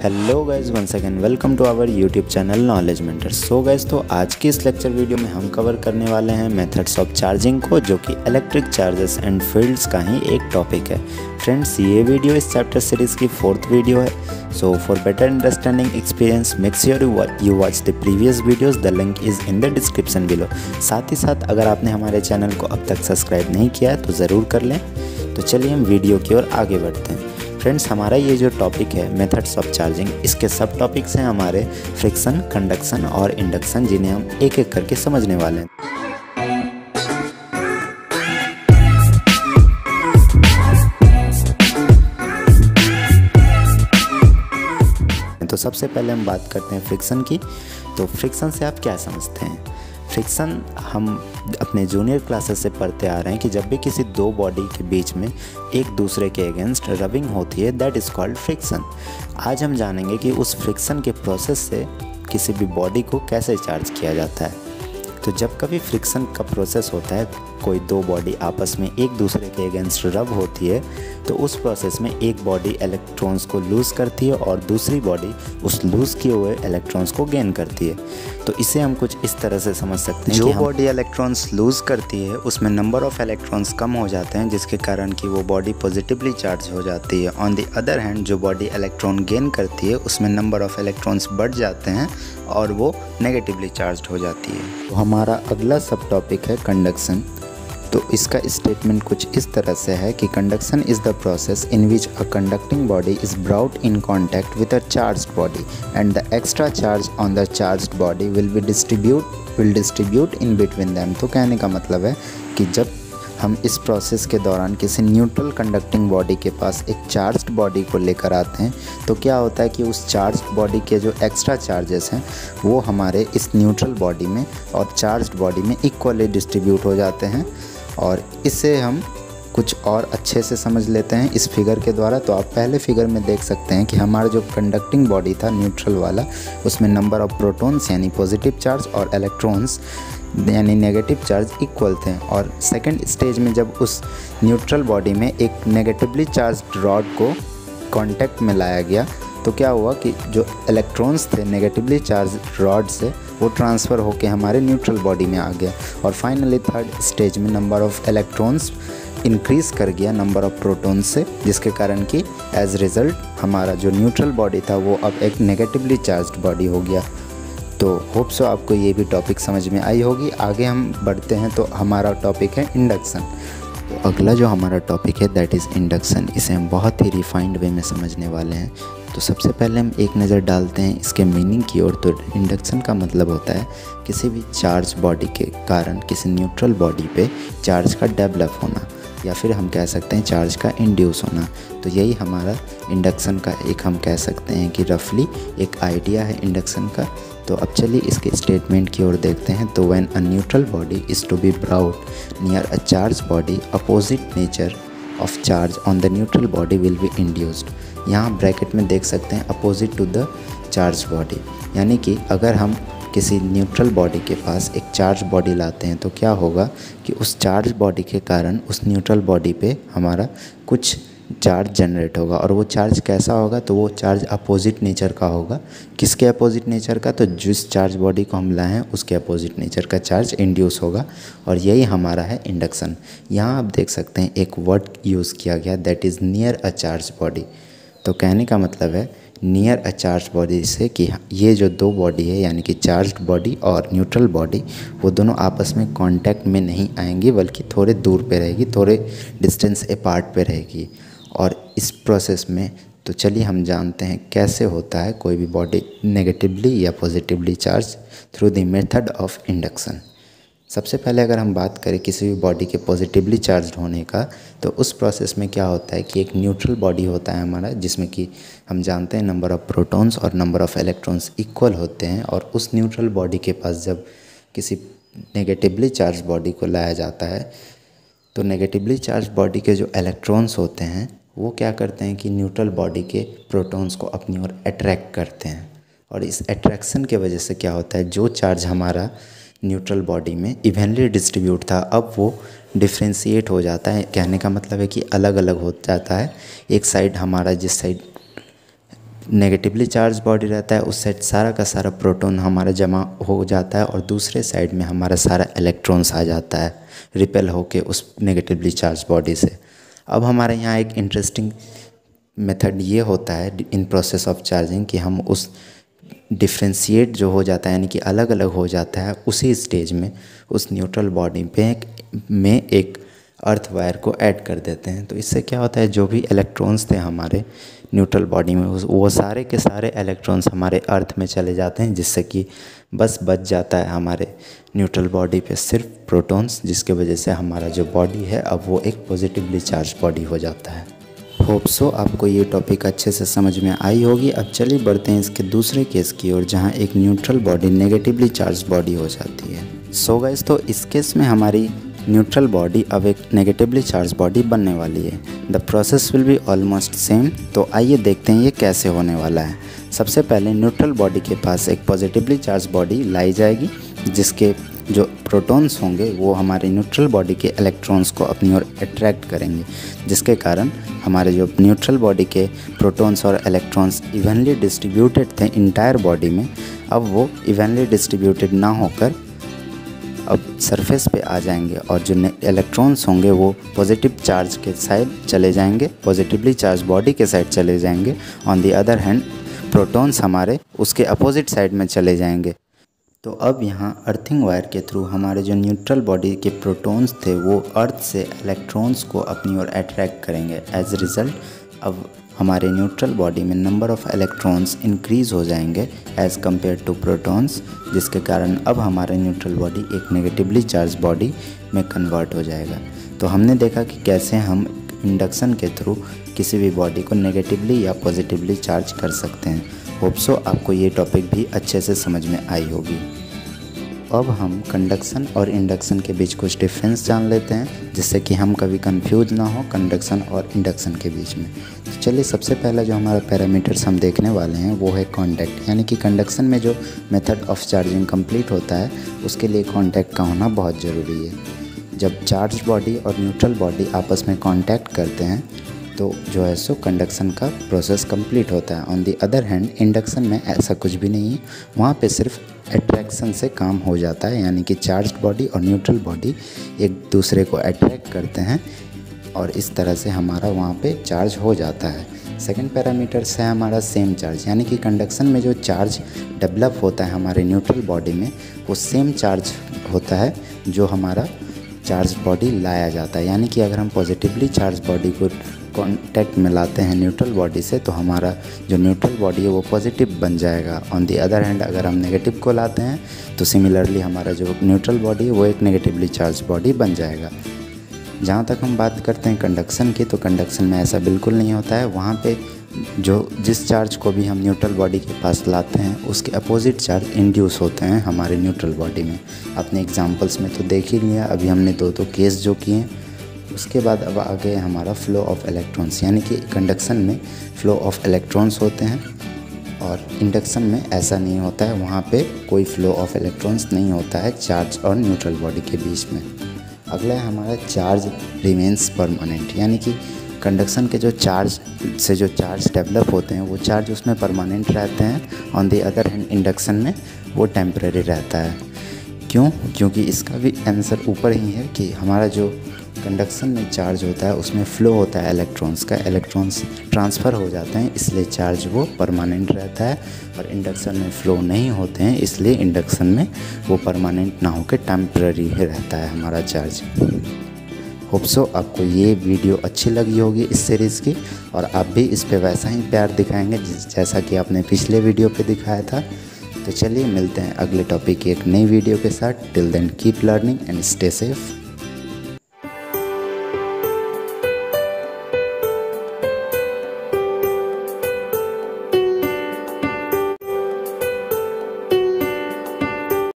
Hello guys, once again welcome to our YouTube channel knowledge mentors. So guys, तो आज की इस lecture video में हम कवर करने वाले हैं मेथड्स ऑफ चार्जिंग को, जो कि इलेक्ट्रिक चार्जेस एंड फील्ड्स का ही एक टॉपिक है। फ्रेंड्स, ये वीडियो इस चैप्टर सीरीज़ की 4th वीडियो है। So for better understanding experience make sure you watch the previous videos, the link is in the description below. साथ ही साथ अगर आपने हमारे चैनल को अब तक सब्सक्राइब नहीं किया है तो ज़रूर कर लें। तो चलिए हम वीडियो की ओर आगे बढ़ते हैं। फ्रेंड्स, हमारा ये जो टॉपिक है मेथड्स ऑफ चार्जिंग, इसके सब टॉपिक्स हैं हमारे फ्रिक्शन, कंडक्शन और इंडक्शन, जिन्हें हम एक एक करके समझने वाले हैं। तो सबसे पहले हम बात करते हैं फ्रिक्शन की। तो फ्रिक्शन से आप क्या समझते हैं? फ्रिक्शन हम अपने जूनियर क्लासेस से पढ़ते आ रहे हैं कि जब भी किसी दो बॉडी के बीच में एक दूसरे के अगेंस्ट रबिंग होती है, दैट इज़ कॉल्ड फ्रिक्शन। आज हम जानेंगे कि उस फ्रिक्शन के प्रोसेस से किसी भी बॉडी को कैसे चार्ज किया जाता है। तो जब कभी फ्रिक्शन का प्रोसेस होता है, कोई दो बॉडी आपस में एक दूसरे के अगेंस्ट रब होती है, तो उस प्रोसेस में एक बॉडी इलेक्ट्रॉन्स को लूज़ करती है और दूसरी बॉडी उस लूज़ किए हुए इलेक्ट्रॉन्स को गेन करती है। तो इसे हम कुछ इस तरह से समझ सकते हैं, जो बॉडी इलेक्ट्रॉन्स लूज़ करती है उसमें नंबर ऑफ इलेक्ट्रॉन्स कम हो जाते हैं, जिसके कारण कि वो बॉडी पॉजिटिवली चार्ज हो जाती है। ऑन द अदर हैंड, जो बॉडी इलेक्ट्रॉन गेन करती है उसमें नंबर ऑफ इलेक्ट्रॉन्स बढ़ जाते हैं और वो नेगेटिवली चार्ज हो जाती है। तो हमारा अगला सब टॉपिक है कंडक्शन। तो इसका स्टेटमेंट कुछ इस तरह से है कि conduction is the process in which a conducting body is brought in contact with a charged body and the extra charge on the charged body will distribute in between them. तो कहने का मतलब है कि जब हम इस प्रोसेस के दौरान किसी न्यूट्रल कंडक्टिंग बॉडी के पास एक चार्ज्ड बॉडी को लेकर आते हैं, तो क्या होता है कि उस चार्ज्ड बॉडी के जो एक्स्ट्रा चार्जेस हैं वो हमारे इस न्यूट्रल बॉडी में और चार्ज्ड बॉडी में इक्वली डिस्ट्रीब्यूट हो जाते हैं। और इससे हम कुछ और अच्छे से समझ लेते हैं इस फिगर के द्वारा। तो आप पहले फिगर में देख सकते हैं कि हमारा जो कंडक्टिंग बॉडी था न्यूट्रल वाला, उसमें नंबर ऑफ प्रोटॉन्स यानी पॉजिटिव चार्ज और इलेक्ट्रॉन्स यानी नेगेटिव चार्ज इक्वल थे। और सेकंड स्टेज में जब उस न्यूट्रल बॉडी में एक नेगेटिवली चार्ज्ड रॉड को कांटेक्ट में लाया गया, तो क्या हुआ कि जो इलेक्ट्रॉन्स थे नेगेटिवली चार्ज रॉड से वो ट्रांसफ़र होकर हमारे न्यूट्रल बॉडी में आ गया। और फाइनली थर्ड स्टेज में नंबर ऑफ़ इलेक्ट्रॉन्स इंक्रीज़ कर गया नंबर ऑफ़ प्रोटॉन्स से, जिसके कारण कि एज रिज़ल्ट हमारा जो न्यूट्रल बॉडी था वो अब एक नेगेटिवली चार्ज्ड बॉडी हो गया। तो होप सो आपको ये भी टॉपिक समझ में आई होगी। आगे हम बढ़ते हैं, तो हमारा टॉपिक है इंडक्शन। तो अगला जो हमारा टॉपिक है दैट इज़ इंडक्शन। इसे हम बहुत ही रिफाइंड वे में समझने वाले हैं। तो सबसे पहले हम एक नज़र डालते हैं इसके मीनिंग की ओर। तो इंडक्शन का मतलब होता है किसी भी चार्ज बॉडी के कारण किसी न्यूट्रल बॉडी पे चार्ज का डेवलप होना, या फिर हम कह सकते हैं चार्ज का इंड्यूस होना। तो यही हमारा इंडक्शन का एक हम कह सकते हैं कि रफली एक आइडिया है इंडक्शन का। तो अब चलिए इसके स्टेटमेंट की ओर देखते हैं। तो when a neutral body is to be brought near a charge body, opposite nature of charge on the neutral body will be induced. यहाँ ब्रैकेट में देख सकते हैं opposite to the charge body, यानी कि अगर हम किसी न्यूट्रल बॉडी के पास एक चार्ज बॉडी लाते हैं तो क्या होगा कि उस चार्ज बॉडी के कारण उस न्यूट्रल बॉडी पे हमारा कुछ चार्ज जनरेट होगा। और वो चार्ज कैसा होगा? तो वो चार्ज अपोजिट नेचर का होगा। किसके अपोजिट नेचर का? तो जिस चार्ज बॉडी को हम लाए हैं उसके अपोजिट नेचर का चार्ज इंड्यूस होगा। और यही हमारा है इंडक्शन। यहाँ आप देख सकते हैं एक वर्ड यूज़ किया गया, that is near a charge body. तो कहने का मतलब है नियर अ चार्ज बॉडी से कि ये जो दो बॉडी है यानी कि चार्ज्ड बॉडी और न्यूट्रल बॉडी, वो दोनों आपस में कांटेक्ट में नहीं आएंगी, बल्कि थोड़े दूर पे रहेगी, थोड़े डिस्टेंस अपार्ट पे रहेगी। और इस प्रोसेस में तो चलिए हम जानते हैं कैसे होता है कोई भी बॉडी नेगेटिवली या positively charge through the method of induction. सबसे पहले अगर हम बात करें किसी भी बॉडी के पॉजिटिवली चार्ज्ड होने का, तो उस प्रोसेस में क्या होता है कि एक न्यूट्रल बॉडी होता है हमारा, जिसमें कि हम जानते हैं नंबर ऑफ़ प्रोटॉन्स और नंबर ऑफ़ इलेक्ट्रॉन्स इक्वल होते हैं। और उस न्यूट्रल बॉडी के पास जब किसी नेगेटिवली चार्ज बॉडी को लाया जाता है, तो नेगेटिवली चार्ज बॉडी के जो इलेक्ट्रॉन्स होते हैं वो क्या करते हैं कि न्यूट्रल बॉडी के प्रोटॉन्स को अपनी ओर अट्रैक्ट करते हैं। और इस अट्रैक्शन के वजह से क्या होता है, जो चार्ज हमारा न्यूट्रल बॉडी में इवनली डिस्ट्रीब्यूट था, अब वो डिफ्रेंशिएट हो जाता है। कहने का मतलब है कि अलग अलग हो जाता है। एक साइड हमारा जिस साइड नेगेटिवली चार्ज बॉडी रहता है उस साइड सारा का सारा प्रोटॉन हमारा जमा हो जाता है और दूसरे साइड में हमारा सारा इलेक्ट्रॉन्स आ जाता है रिपेल होके उस नेगेटिवली चार्ज बॉडी से। अब हमारे यहाँ एक इंटरेस्टिंग मेथड ये होता है इन प्रोसेस ऑफ चार्जिंग कि हम उस डिफ्रेंशिएट जो हो जाता है यानी कि अलग अलग हो जाता है उसी स्टेज में उस न्यूट्रल बॉडी में एक अर्थ वायर को ऐड कर देते हैं। तो इससे क्या होता है, जो भी इलेक्ट्रॉन्स थे हमारे न्यूट्रल बॉडी में वो सारे के सारे इलेक्ट्रॉन्स हमारे अर्थ में चले जाते हैं, जिससे कि बस बच जाता है हमारे न्यूट्रल बॉडी पे सिर्फ प्रोटॉन्स, जिसके वजह से हमारा जो बॉडी है अब वो एक पॉजिटिवली चार्ज बॉडी हो जाता है। होप सो आपको ये टॉपिक अच्छे से समझ में आई होगी। अब चलिए बढ़ते हैं इसके दूसरे केस की ओर, जहाँ एक neutral body negatively charge body हो जाती है। सो गाइस, तो इस केस में हमारी न्यूट्रल बॉडी अब एक नेगेटिवली चार्ज बॉडी बनने वाली है। The process will be almost same. तो आइए देखते हैं ये कैसे होने वाला है। सबसे पहले न्यूट्रल बॉडी के पास एक पॉजिटिवली चार्ज बॉडी लाई जाएगी, जिसके जो प्रोटॉन्स होंगे वो हमारे न्यूट्रल बॉडी के इलेक्ट्रॉन्स को अपनी ओर अट्रैक्ट करेंगे, जिसके कारण हमारे जो न्यूट्रल बॉडी के प्रोटॉन्स और इलेक्ट्रॉन्स इवनली डिस्ट्रीब्यूटेड थे इंटायर बॉडी में, अब वो इवनली डिस्ट्रीब्यूटेड ना होकर अब सरफेस पे आ जाएंगे और जो इलेक्ट्रॉन्स होंगे वो पॉजिटिव चार्ज के साइड चले जाएंगे, पॉजिटिवली चार्ज बॉडी के साइड चले जाएंगे। On the other hand protons हमारे उसके अपोजिट साइड में चले जाएंगे। तो अब यहाँ अर्थिंग वायर के थ्रू हमारे जो न्यूट्रल बॉडी के प्रोटॉन्स थे वो अर्थ से इलेक्ट्रॉन्स को अपनी ओर अट्रैक्ट करेंगे। एज रिज़ल्ट अब हमारे न्यूट्रल बॉडी में नंबर ऑफ़ इलेक्ट्रॉन्स इंक्रीज़ हो जाएंगे एज़ कम्पेयर टू प्रोटॉन्स, जिसके कारण अब हमारे न्यूट्रल बॉडी एक नेगेटिवली चार्ज बॉडी में कन्वर्ट हो जाएगा। तो हमने देखा कि कैसे हम इंडक्शन के थ्रू किसी भी बॉडी को नेगेटिवली या पॉजिटिवली चार्ज कर सकते हैं। होप सो आपको ये टॉपिक भी अच्छे से समझ में आई होगी। अब हम कंडक्शन और इंडक्शन के बीच कुछ डिफरेंस जान लेते हैं, जिससे कि हम कभी कंफ्यूज ना हो कंडक्शन और इंडक्शन के बीच में। तो चलिए, सबसे पहला जो हमारा पैरामीटर्स हम देखने वाले हैं वो है कांटेक्ट, यानी कि कंडक्शन में जो मेथड ऑफ चार्जिंग कंप्लीट होता है उसके लिए कांटेक्ट का होना बहुत ज़रूरी है। जब चार्ज बॉडी और न्यूट्रल बॉडी आपस में कांटेक्ट करते हैं तो जो है सो कंडक्शन का प्रोसेस कंप्लीट होता है। On the other hand induction में ऐसा कुछ भी नहीं है, वहाँ पे सिर्फ अट्रैक्शन से काम हो जाता है, यानी कि चार्ज बॉडी और न्यूट्रल बॉडी एक दूसरे को अट्रैक्ट करते हैं और इस तरह से हमारा वहाँ पे चार्ज हो जाता है। सेकंड पैरामीटर्स है हमारा सेम चार्ज, यानी कि कंडक्शन में जो चार्ज डेवलप होता है हमारे न्यूट्रल बॉडी में वो सेम चार्ज होता है जो हमारा चार्ज बॉडी लाया जाता है। यानी कि अगर हम पॉजिटिवली चार्ज बॉडी को कांटेक्ट में लाते हैं न्यूट्रल बॉडी से तो हमारा जो न्यूट्रल बॉडी है वो पॉजिटिव बन जाएगा। ऑन दी अदर हैंड अगर हम नेगेटिव को लाते हैं तो सिमिलरली हमारा जो न्यूट्रल बॉडी है वो एक नेगेटिवली चार्ज बॉडी बन जाएगा। जहाँ तक हम बात करते हैं कंडक्शन की, तो कंडक्शन में ऐसा बिल्कुल नहीं होता है। वहाँ पे जिस चार्ज को भी हम न्यूट्रल बॉडी के पास लाते हैं उसके अपोजिट चार्ज इंड्यूस होते हैं हमारे न्यूट्रल बॉडी में। अपने एग्जांपल्स में तो देख ही लिया, अभी हमने दो केस जो किए हैं। उसके बाद अब आगे हमारा फ्लो ऑफ इलेक्ट्रॉन्स, यानी कि कंडक्शन में फ्लो ऑफ इलेक्ट्रॉन्स होते हैं और इंडक्शन में ऐसा नहीं होता है, वहाँ पे कोई फ्लो ऑफ इलेक्ट्रॉन्स नहीं होता है चार्ज और न्यूट्रल बॉडी के बीच में। अगला है हमारा चार्ज रिमेंस परमानेंट, यानी कि कंडक्शन के जो चार्ज से जो चार्ज डेवलप होते हैं वो चार्ज उसमें परमानेंट रहते हैं। On the other hand induction में वो टेम्परेरी रहता है। क्यों? क्योंकि इसका भी आंसर ऊपर ही है कि हमारा जो कंडक्शन में चार्ज होता है उसमें फ़्लो होता है इलेक्ट्रॉन्स का, इलेक्ट्रॉन्स ट्रांसफ़र हो जाते हैं, इसलिए चार्ज वो परमानेंट रहता है। और इंडक्शन में फ़्लो नहीं होते हैं, इसलिए इंडक्शन में वो परमानेंट ना होकर टेम्पररी ही रहता है हमारा चार्ज। होप सो आपको ये वीडियो अच्छी लगी होगी इस सीरीज़ की, और आप भी इस पे वैसा ही प्यार दिखाएंगे जैसा कि आपने पिछले वीडियो पे दिखाया था। तो चलिए मिलते हैं अगले टॉपिक की एक नई वीडियो के साथ। Till then keep learning and stay safe.